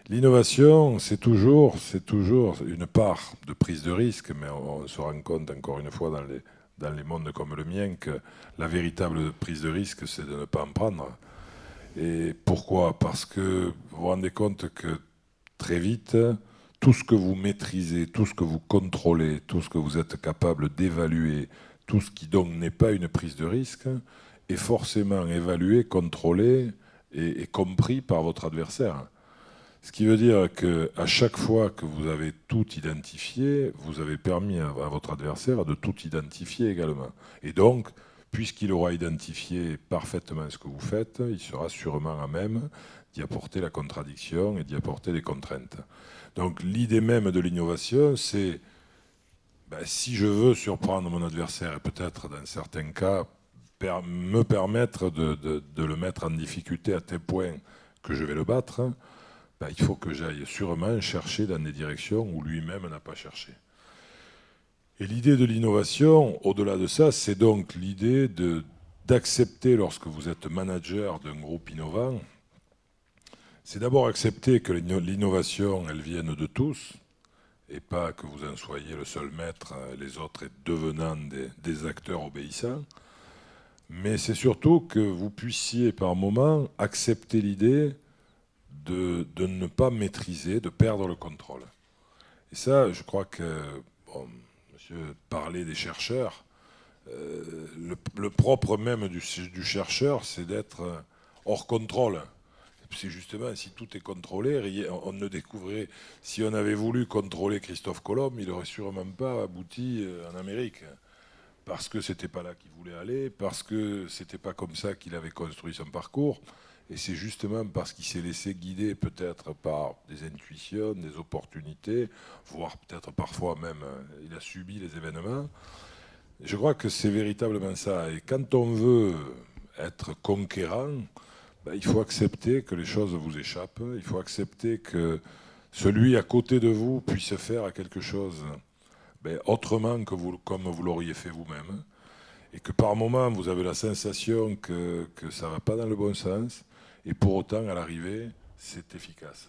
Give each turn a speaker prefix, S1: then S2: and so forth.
S1: L'innovation, c'est toujours une part de prise de risque, mais on se rend compte, encore une fois, dans les mondes comme le mien, que la véritable prise de risque, c'est de ne pas en prendre. Et pourquoi? Parce que vous vous rendez compte que très vite, tout ce que vous maîtrisez, tout ce que vous contrôlez, tout ce que vous êtes capable d'évaluer, tout ce qui donc n'est pas une prise de risque, est forcément évalué, contrôlé et compris par votre adversaire. Ce qui veut dire qu'à chaque fois que vous avez tout identifié, vous avez permis à votre adversaire de tout identifier également. Et donc, puisqu'il aura identifié parfaitement ce que vous faites, il sera sûrement à même d'y apporter la contradiction et d'y apporter des contraintes. Donc l'idée même de l'innovation, c'est ben, si je veux surprendre mon adversaire et peut-être dans certains cas me permettre de le mettre en difficulté à tel point que je vais le battre, ben, il faut que j'aille sûrement chercher dans des directions où lui-même n'a pas cherché. Et l'idée de l'innovation, au-delà de ça, c'est donc l'idée d'accepter, lorsque vous êtes manager d'un groupe innovant, c'est d'abord accepter que l'innovation, elle vienne de tous, et pas que vous en soyez le seul maître, les autres devenant des acteurs obéissants. Mais c'est surtout que vous puissiez par moment accepter l'idée de ne pas maîtriser, de perdre le contrôle. Et ça, je crois que, bon, monsieur parlait des chercheurs, le propre même du chercheur, c'est d'être hors contrôle. C'est justement, si tout est contrôlé, on ne découvrait, si on avait voulu contrôler Christophe Colomb, il n'aurait sûrement pas abouti en Amérique. Parce que c'était pas là qu'il voulait aller, parce que c'était pas comme ça qu'il avait construit son parcours. Et c'est justement parce qu'il s'est laissé guider peut-être par des intuitions, des opportunités, voire peut-être parfois même il a subi les événements. Je crois que c'est véritablement ça. Et quand on veut être conquérant, ben, il faut accepter que les choses vous échappent. Il faut accepter que celui à côté de vous puisse faire quelque chose ben, autrement que vous, comme vous l'auriez fait vous-même. Et que par moment, vous avez la sensation que ça ne va pas dans le bon sens. Et pour autant, à l'arrivée, c'est efficace.